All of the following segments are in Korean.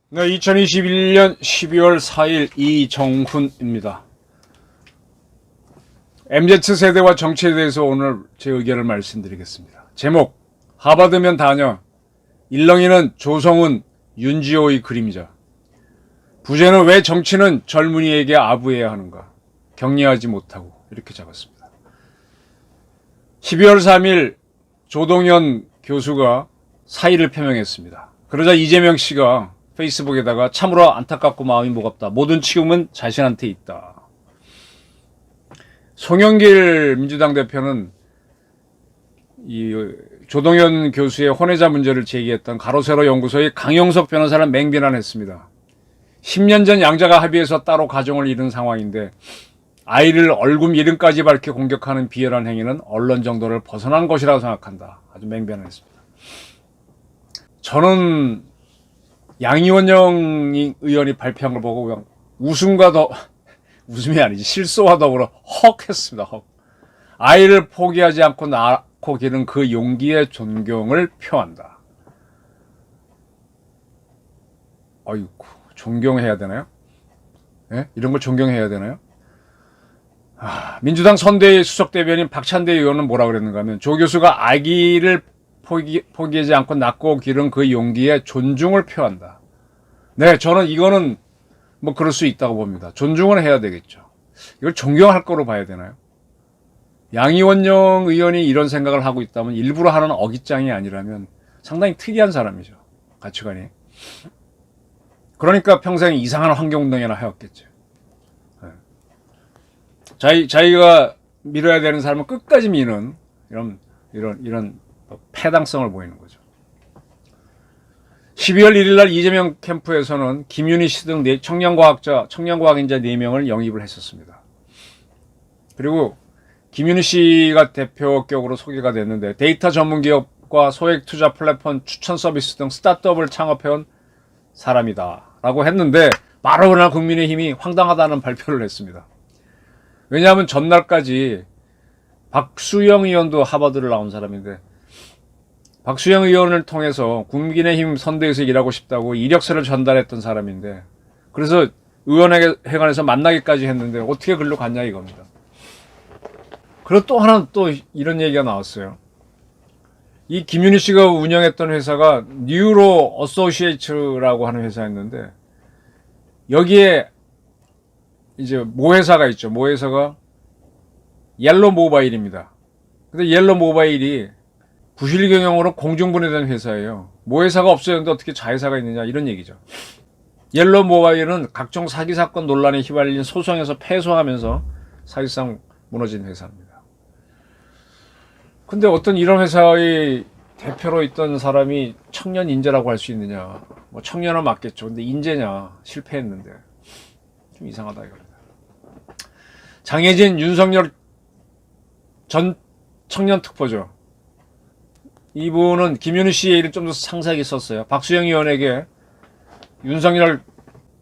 네, 2021년 12월 4일 이정훈입니다. MZ세대와 정치에 대해서 오늘 제 의견을 말씀드리겠습니다. 제목, 하버드면 다녀, 일렁이는 조성은, 윤지호의 그림자. 부제는 왜 정치는 젊은이에게 아부해야 하는가, 격려하지 못하고, 이렇게 적었습니다. 12월 3일 조동현 교수가 사의를 표명했습니다. 그러자 이재명 씨가 페이스북에다가 참으로 안타깝고 마음이 무겁다. 모든 책임은 자신한테 있다. 송영길 민주당 대표는 이 조동현 교수의 혼외자 문제를 제기했던 가로세로 연구소의 강용석 변호사를 맹비난했습니다. 10년 전 양자가 합의해서 따로 가정을 이룬 상황인데 아이를 얼굴 이름까지 밝혀 공격하는 비열한 행위는 언론 정도를 벗어난 것이라고 생각한다. 아주 맹비난했습니다. 저는 양이원영 의원이 발표한 걸 보고 그냥 웃음이 아니지, 실소와 더불어 헉 했습니다. 헉. 아이를 포기하지 않고 낳고 기른 그 용기에 존경을 표한다. 아이고, 존경해야 되나요? 예? 이런 걸 존경해야 되나요? 민주당 선대위 수석대변인 박찬대 의원은 뭐라 그랬는가 하면, 조 교수가 아기를 포기하지 않고 낳고 기른 그 용기에 존중을 표한다. 네, 저는 이거는 뭐 그럴 수 있다고 봅니다. 존중을 해야 되겠죠. 이걸 존경할 거로 봐야 되나요? 양이원영 의원이 이런 생각을 하고 있다면 일부러 하는 어깃장이 아니라면 상당히 특이한 사람이죠. 가치관이. 그러니까 평생 이상한 환경운동이나 하였겠죠. 네. 자기가 밀어야 되는 사람은 끝까지 미는 이런 패당성을 보이는 거죠. 12월 1일 날 이재명 캠프에서는 김윤희 씨 등 청년과학인자 4명을 영입을 했었습니다. 그리고 김윤희 씨가 대표격으로 소개가 됐는데, 데이터 전문 기업과 소액 투자 플랫폼 추천 서비스 등 스타트업을 창업해온 사람이다 라고 했는데, 바로 그날 국민의힘이 황당하다는 발표를 했습니다. 왜냐하면 전날까지 박수영 의원도 하버드를 나온 사람인데, 박수영 의원을 통해서 국민의힘 선대에서 일하고 싶다고 이력서를 전달했던 사람인데, 그래서 의원회관에서 만나기까지 했는데 어떻게 글로 갔냐 이겁니다. 그리고 또 하나 또 이런 얘기가 나왔어요. 이 김윤희 씨가 운영했던 회사가 뉴로 어소시에이츠라고 하는 회사였는데, 여기에 이제 모회사가 있죠. 모회사가 옐로 모바일입니다. 근데 옐로 모바일이 부실 경영으로 공중분해된 회사예요. 모회사가 없어졌는데 어떻게 자회사가 있느냐, 이런 얘기죠. 옐로 모바일은 각종 사기 사건 논란에 휘말린 소송에서 패소하면서 사실상 무너진 회사입니다. 근데 어떤 이런 회사의 대표로 있던 사람이 청년 인재라고 할 수 있느냐. 뭐 청년은 맞겠죠. 근데 인재냐, 실패했는데. 좀 이상하다 이겁니다. 장혜진, 윤석열 전 청년 특보죠. 이분은 김윤희 씨의 일을 좀 더 상세하게 썼어요. 박수영 의원에게 윤석열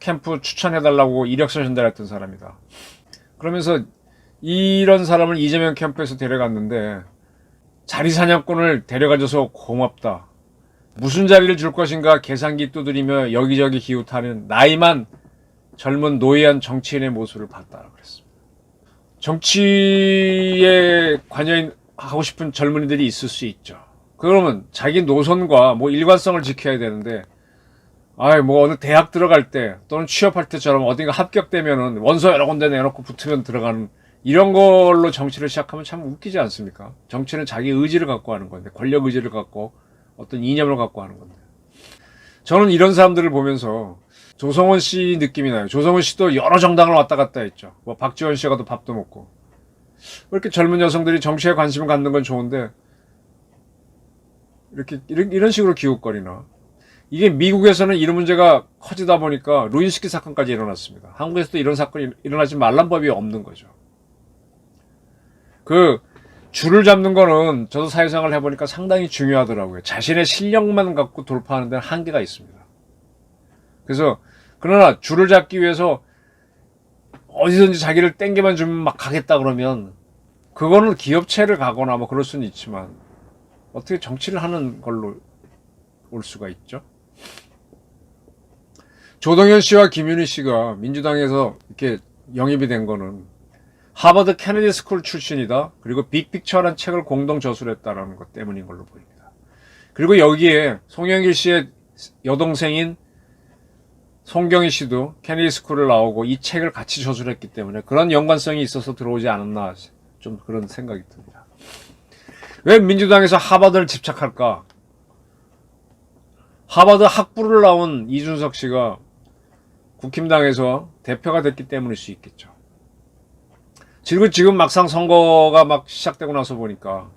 캠프 추천해달라고 이력서 전달했던 사람이다. 그러면서 이런 사람을 이재명 캠프에서 데려갔는데, 자리 사냥꾼을 데려가줘서 고맙다. 무슨 자리를 줄 것인가 계산기 두드리며 여기저기 기웃하는 나이만 젊은 노예한 정치인의 모습을 봤다 그랬습니다. 정치에 관여하고 싶은 젊은이들이 있을 수 있죠. 그러면 자기 노선과 뭐 일관성을 지켜야 되는데, 뭐 어느 대학 들어갈 때 또는 취업할 때처럼 어딘가 합격되면은 원서 여러 군데 내놓고 붙으면 들어가는 이런 걸로 정치를 시작하면 참 웃기지 않습니까? 정치는 자기 의지를 갖고 하는 건데, 권력 의지를 갖고 어떤 이념을 갖고 하는 건데. 저는 이런 사람들을 보면서 조성원 씨 느낌이 나요. 조성원 씨도 여러 정당을 왔다 갔다 했죠. 뭐 박지원 씨가 또 밥도 먹고. 이렇게 젊은 여성들이 정치에 관심을 갖는 건 좋은데, 이런 식으로 기웃거리나. 이게 미국에서는 이런 문제가 커지다 보니까 루인스키 사건까지 일어났습니다. 한국에서도 이런 사건이 일어나지 말란 법이 없는 거죠. 그 줄을 잡는 거는 저도 사회생활을 해보니까 상당히 중요하더라고요. 자신의 실력만 갖고 돌파하는 데는 한계가 있습니다. 그래서 그러나 줄을 잡기 위해서 어디든지 자기를 땡겨만 주면 막 가겠다 그러면 그거는 기업체를 가거나 뭐 그럴 수는 있지만 어떻게 정치를 하는 걸로 올 수가 있죠? 조동현 씨와 김윤희 씨가 민주당에서 이렇게 영입이 된 거는 하버드 케네디 스쿨 출신이다. 그리고 빅픽처라는 책을 공동 저술했다라는 것 때문인 걸로 보입니다. 그리고 여기에 송영길 씨의 여동생인 송경희 씨도 케네디 스쿨을 나오고 이 책을 같이 저술했기 때문에 그런 연관성이 있어서 들어오지 않았나 좀 그런 생각이 듭니다. 왜 민주당에서 하버드를 집착할까? 하버드 학부를 나온 이준석 씨가 국힘당에서 대표가 됐기 때문일 수 있겠죠. 지금 막상 선거가 막 시작되고 나서 보니까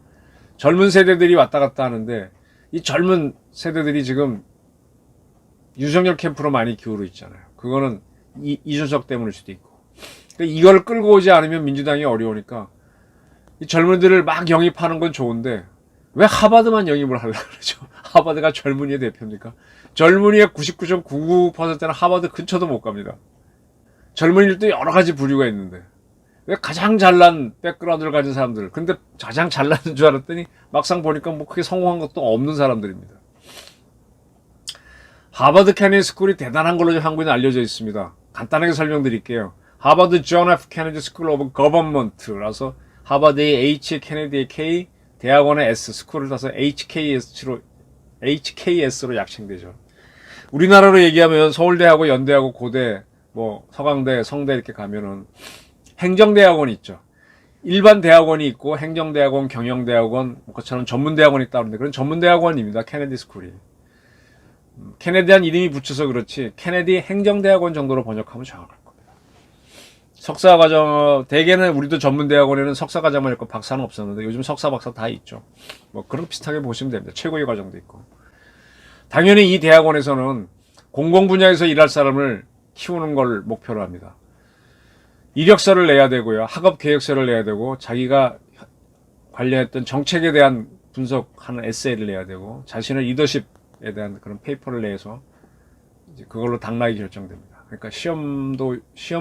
젊은 세대들이 왔다 갔다 하는데 이 젊은 세대들이 지금 윤석열 캠프로 많이 기울어 있잖아요. 그거는 이준석 때문일 수도 있고. 그러니까 이걸 끌고 오지 않으면 민주당이 어려우니까 이 젊은들을 막 영입하는 건 좋은데 왜 하버드만 영입을 하려고 그러죠? 하버드가 젊은이의 대표입니까? 젊은이의 99.99%는 하버드 근처도 못 갑니다. 젊은이들도 여러 가지 부류가 있는데 왜 가장 잘난 백그라운드를 가진 사람들, 근데 가장 잘나는 줄 알았더니 막상 보니까 뭐 크게 성공한 것도 없는 사람들입니다. 하버드 케네디 스쿨이 대단한 걸로 한국에는 알려져 있습니다. 간단하게 설명드릴게요. 하버드 존 F 케네디 스쿨 오브 거버먼트라서 하버드의 H, 케네디의 K, 대학원의 S, 스쿨을 따서 HKS로 약칭되죠. 우리나라로 얘기하면 서울대하고 연대하고 고대, 뭐 서강대, 성대 이렇게 가면은 행정대학원이 있죠. 일반 대학원이 있고 행정대학원, 경영대학원, 그처럼 전문대학원이 따르는데 그런 전문대학원입니다. 케네디 스쿨이. 케네디한 이름이 붙여서 그렇지 케네디 행정대학원 정도로 번역하면 정확할 겁니다. 석사과정, 대개는 우리도 전문대학원에는 석사과정만 있고 박사는 없었는데 요즘 석사, 박사 다 있죠. 뭐 그런 비슷하게 보시면 됩니다. 최고의 과정도 있고. 당연히 이 대학원에서는 공공 분야에서 일할 사람을 키우는 걸 목표로 합니다. 이력서를 내야 되고요. 학업 계획서를 내야 되고 자기가 관련했던 정책에 대한 분석하는 에세이를 내야 되고 자신의 리더십에 대한 그런 페이퍼를 내서 이제 그걸로 당락이 결정됩니다. 그러니까 시험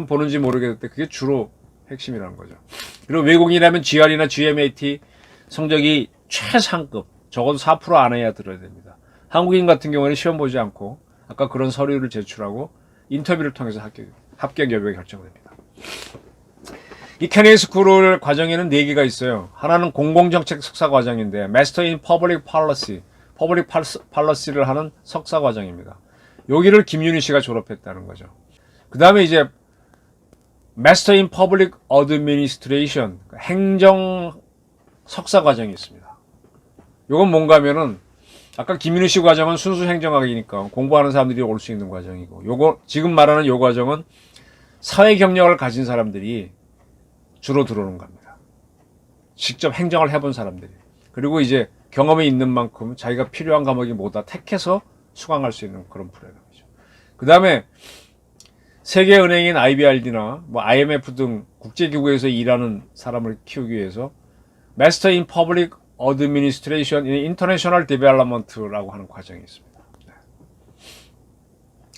보는지 모르겠는데 그게 주로 핵심이라는 거죠. 그리고 외국인이라면 GR이나 GMAT 성적이 최상급 적어도 4% 안에야 들어야 됩니다. 한국인 같은 경우에는 시험 보지 않고 아까 그런 서류를 제출하고 인터뷰를 통해서 합격 여부가 결정됩니다. 이 케네디 스쿨 과정에는 4개가 있어요. 하나는 공공정책 석사 과정인데 Master in Public Policy, Public Policy를 하는 석사 과정입니다. 여기를 김윤희 씨가 졸업했다는 거죠. 그 다음에 이제 Master in Public Administration, 행정 석사 과정이 있습니다. 이건 뭔가 하면은 아까 김윤희 씨 과정은 순수 행정학이니까 공부하는 사람들이 올 수 있는 과정이고 요거 지금 말하는 요 과정은 사회 경력을 가진 사람들이 주로 들어오는 겁니다. 직접 행정을 해본 사람들이. 그리고 이제 경험이 있는 만큼 자기가 필요한 과목이 뭐다 택해서 수강할 수 있는 그런 프로그램이죠. 그 다음에 세계은행인 IBRD나 뭐 IMF 등 국제기구에서 일하는 사람을 키우기 위해서 Master in Public Administration in International Development라고 하는 과정이 있습니다.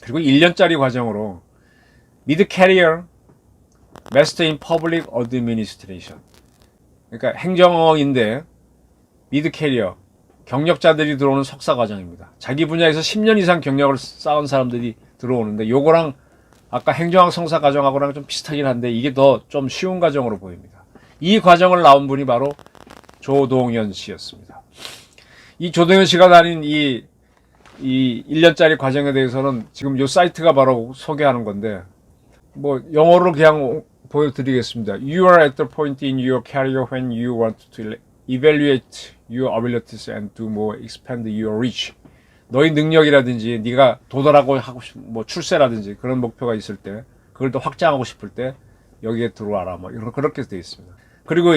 그리고 1년짜리 과정으로 Mid-Career Master in Public Administration. 그러니까 행정어인데 Mid-Career 경력자들이 들어오는 석사 과정입니다. 자기 분야에서 10년 이상 경력을 쌓은 사람들이 들어오는데 요거랑 아까 행정학 석사 과정하고랑 좀 비슷하긴 한데 이게 더 좀 쉬운 과정으로 보입니다. 이 과정을 나온 분이 바로 조동현 씨였습니다. 이 조동현 씨가 다닌 이 1년짜리 과정에 대해서는 지금 요 사이트가 바로 소개하는 건데 뭐 영어로 그냥 보여드리겠습니다. You are at the point in your career when you want to evaluate your abilities and do more, expand your reach. 너의 능력이라든지 네가 도달하고 하고 싶은 뭐 출세라든지 그런 목표가 있을 때 그걸 더 확장하고 싶을 때 여기에 들어와라 뭐 이런 그렇게 되어 있습니다. 그리고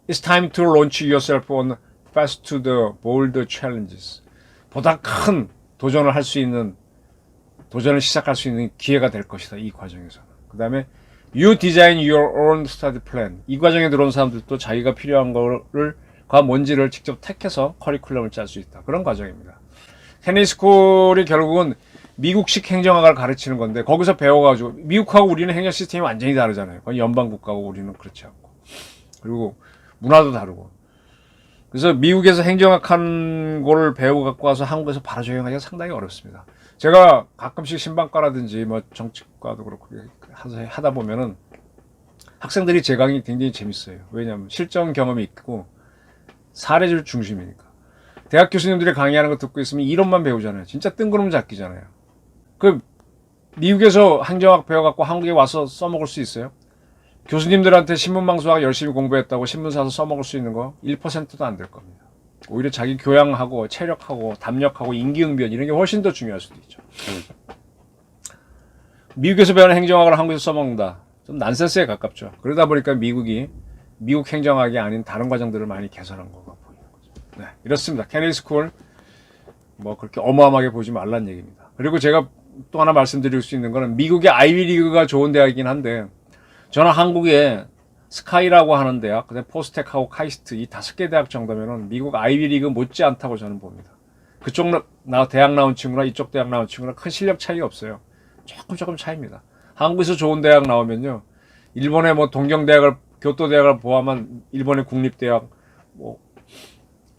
It's time to launch yourself on fast to the bold challenges. 보다 큰 도전을 할 수 있는 도전을 시작할 수 있는 기회가 될 것이다. 이 과정에서는. 그 다음에 You design your own study plan. 이 과정에 들어온 사람들도 자기가 필요한 거를 뭔지를 직접 택해서 커리큘럼을 짤 수 있다. 그런 과정입니다. 케네디 스쿨이 결국은 미국식 행정학을 가르치는 건데 거기서 배워가지고 미국하고 우리는 행정 시스템이 완전히 다르잖아요. 거의 연방국가고 우리는 그렇지 않고. 그리고 문화도 다르고. 그래서 미국에서 행정학 한 거를 배우고 갖고 와서 한국에서 바로 적용하기가 상당히 어렵습니다. 제가 가끔씩 신방과라든지 뭐 정치과도 그렇고 하다 보면은 학생들이 제 강의 굉장히 재밌어요. 왜냐하면 실전 경험이 있고 사례들 중심이니까. 대학 교수님들이 강의하는 거 듣고 있으면 이론만 배우잖아요. 진짜 뜬구름 잡기잖아요. 그 미국에서 행정학 배워갖고 한국에 와서 써먹을 수 있어요? 교수님들한테 신문방송학 열심히 공부했다고 신문 사서 써먹을 수 있는 거 1%도 안 될 겁니다. 오히려 자기 교양하고 체력하고 담력하고 인기응변 이런 게 훨씬 더 중요할 수도 있죠. 미국에서 배우는 행정학을 한국에서 써먹는다. 좀 난센스에 가깝죠. 그러다 보니까 미국이 미국 행정학이 아닌 다른 과정들을 많이 개선한 거가 보이는 거죠. 네, 이렇습니다. 케네디 스쿨 뭐 그렇게 어마어마하게 보지 말란 얘기입니다. 그리고 제가 또 하나 말씀드릴 수 있는 거는 미국의 아이비리그가 좋은 대학이긴 한데 저는 한국에 스카이라고 하는 대학, 그다음에 포스텍하고 카이스트 이 5개 대학 정도면은 미국 아이비리그 못지 않다고 저는 봅니다. 그쪽 대학 나온 친구나 이쪽 대학 나온 친구나 큰 실력 차이가 없어요. 조금 차이입니다. 한국에서 좋은 대학 나오면요, 일본의 뭐 동경대학을 교토대학을 포함한 일본의 국립대학, 뭐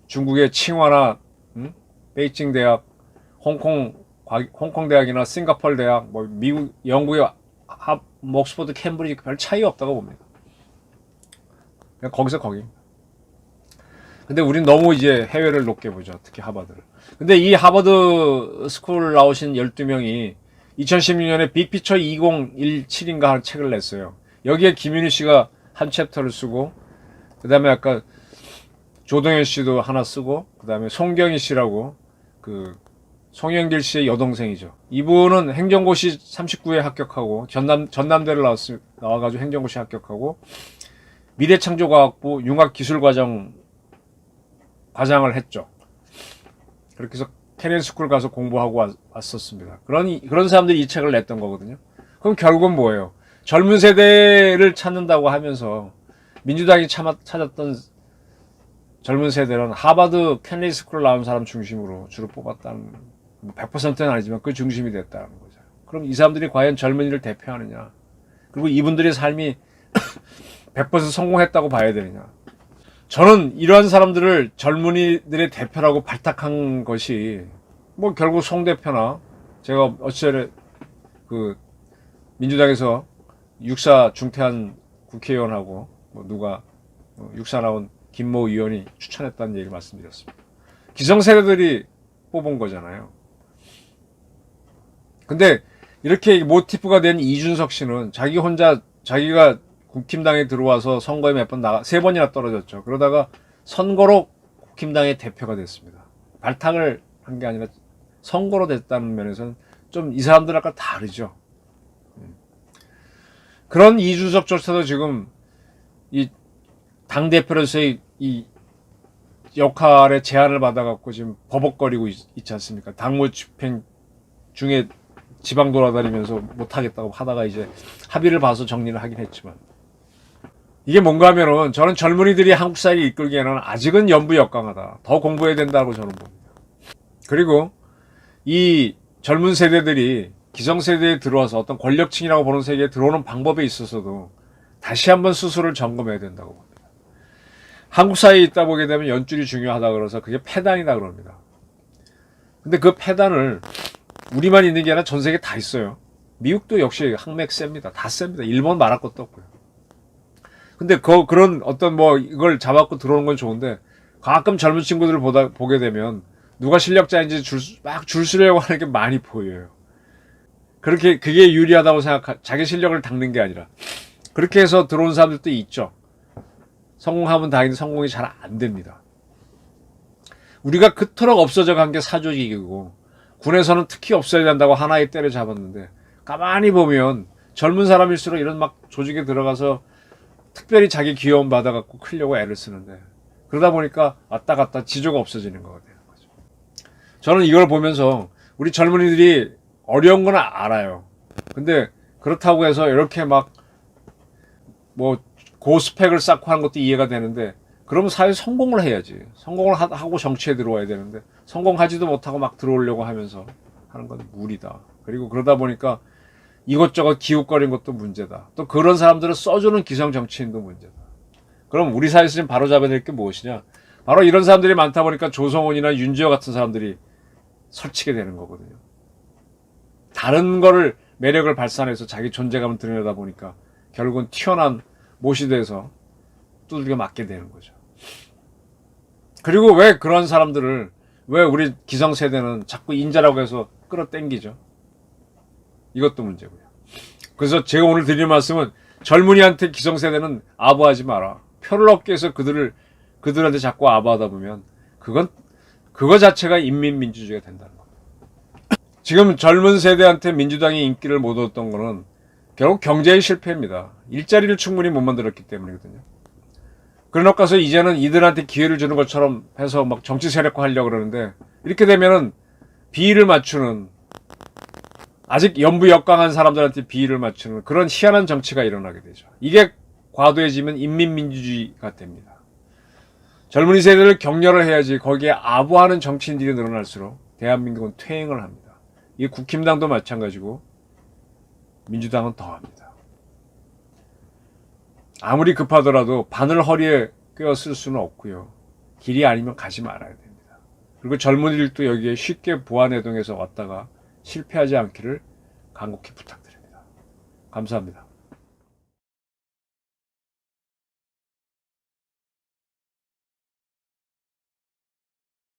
중국의 칭화나 베이징 대학, 홍콩 대학이나 싱가포르 대학, 뭐 미국, 영국의 옥스퍼드, 캠브리지 별 차이 없다고 봅니다. 그냥 거기서 거기. 근데 우린 너무 이제 해외를 높게 보죠. 특히 하버드를. 근데 이 하버드 스쿨 나오신 12명이 2016년에 빅피처 2017인가 하는 책을 냈어요. 여기에 김윤희 씨가 한 챕터를 쓰고, 그 다음에 아까 조동현 씨도 하나 쓰고, 그 다음에 송경희 씨라고, 송영길 씨의 여동생이죠. 이분은 행정고시 39회 합격하고, 전남대를 나와가지고 행정고시 합격하고, 미래창조과학부 융합기술과장을 했죠. 그렇게 해서 케네디 스쿨 가서 공부하고 왔었습니다. 그런 사람들이 이 책을 냈던 거거든요. 그럼 결국은 뭐예요? 젊은 세대를 찾는다고 하면서 민주당이 찾았던 젊은 세대는 하버드, 케네디 스쿨을 나온 사람 중심으로 주로 뽑았다는, 100%는 아니지만 그 중심이 됐다는 거죠. 그럼 이 사람들이 과연 젊은이를 대표하느냐? 그리고 이분들의 삶이 100% 성공했다고 봐야 되느냐? 저는 이러한 사람들을 젊은이들의 대표라고 발탁한 것이 뭐 결국 송 대표나 제가 어찌전에 민주당에서 육사 중퇴한 국회의원하고 뭐 누가 육사 나온 김모 의원이 추천했다는 얘기를 말씀드렸습니다. 기성세대들이 뽑은 거잖아요. 근데 이렇게 모티프가 된 이준석 씨는 자기가 국힘당에 들어와서 선거에 몇 번 3번이나 떨어졌죠. 그러다가 선거로 국힘당의 대표가 됐습니다. 발탁을 한 게 아니라 선거로 됐다는 면에서는 좀 이 사람들과 다르죠. 그런 이준석조차도 지금 이 당대표로서의 이 역할에 제한을 받아갖고 지금 버벅거리고 있지 않습니까? 당무 집행 중에 지방 돌아다니면서 못하겠다고 하다가 이제 합의를 봐서 정리를 하긴 했지만, 이게 뭔가 하면은 저는 젊은이들이 한국 사회를 이끌기에는 아직은 연부역강하다. 더 공부해야 된다고 저는 봅니다. 그리고 이 젊은 세대들이 기성세대에 들어와서 어떤 권력층이라고 보는 세계에 들어오는 방법에 있어서도 다시 한번 스스로를 점검해야 된다고 봅니다. 한국 사회에 있다 보게 되면 연줄이 중요하다 그래서 그게 패단이다 그럽니다. 근데 그 패단을 우리만 있는 게 아니라 전 세계 다 있어요. 미국도 역시 항맥 셉니다. 다 셉니다. 일본 말할 것도 없고요. 근데 그런 어떤 이걸 잡아갖고 들어오는 건 좋은데 가끔 젊은 친구들을 보게 되면 누가 실력자인지 막 줄 서려고 하는 게 많이 보여요. 그게 유리하다고 자기 실력을 닦는 게 아니라 그렇게 해서 들어온 사람들도 있죠. 성공하면 다행인데 성공이 잘 안 됩니다. 우리가 그토록 없어져 간 게 사조직이고 군에서는 특히 없어야 된다고 하나의 때를 잡았는데 가만히 보면 젊은 사람일수록 이런 막 조직에 들어가서 특별히 자기 귀여움 받아갖고 크려고 애를 쓰는데 그러다 보니까 왔다 갔다 지조가 없어지는 거가 되는 거죠. 저는 이걸 보면서 우리 젊은이들이 어려운 건 알아요. 근데 그렇다고 해서 이렇게 고스펙을 쌓고 하는 것도 이해가 되는데 그러면 사회에 성공을 해야지. 성공을 하고 정치에 들어와야 되는데 성공하지도 못하고 막 들어오려고 하면서 하는 건 무리다. 그리고 그러다 보니까 이것저것 기웃거리는 것도 문제다. 또 그런 사람들을 써주는 기성 정치인도 문제다. 그럼 우리 사회에서 지금 바로잡아야 될 게 무엇이냐? 바로 이런 사람들이 많다 보니까 조성훈이나 윤지호 같은 사람들이 설치게 되는 거거든요. 다른 거를 매력을 발산해서 자기 존재감을 드러내다 보니까 결국은 튀어나온 못이 돼서 두들겨 맞게 되는 거죠. 그리고 왜 그런 사람들을 왜 우리 기성세대는 자꾸 인자라고 해서 끌어당기죠? 이것도 문제고요. 그래서 제가 오늘 드리는 말씀은 젊은이한테 기성세대는 아부하지 마라. 표를 얻기 위해서 그들한테 자꾸 아부하다 보면 그거 자체가 인민민주주의가 된다는 겁니다. 지금 젊은 세대한테 민주당이 인기를 못 얻었던 거는 결국 경제의 실패입니다. 일자리를 충분히 못 만들었기 때문이거든요. 그러나 가서 이제는 이들한테 기회를 주는 것처럼 해서 막 정치 세력화 하려고 그러는데 이렇게 되면은 비위를 맞추는 아직 연부 역강한 사람들한테 비위를 맞추는 그런 희한한 정치가 일어나게 되죠. 이게 과도해지면 인민민주주의가 됩니다. 젊은이 세대를 격려를 해야지 거기에 아부하는 정치인들이 늘어날수록 대한민국은 퇴행을 합니다. 이게 국힘당도 마찬가지고 민주당은 더합니다. 아무리 급하더라도 바늘 허리에 꿰어 쓸 수는 없고요. 길이 아니면 가지 말아야 됩니다. 그리고 젊은이들도 여기에 쉽게 보안해동에서 왔다가 실패하지 않기를 간곡히 부탁드립니다. 감사합니다.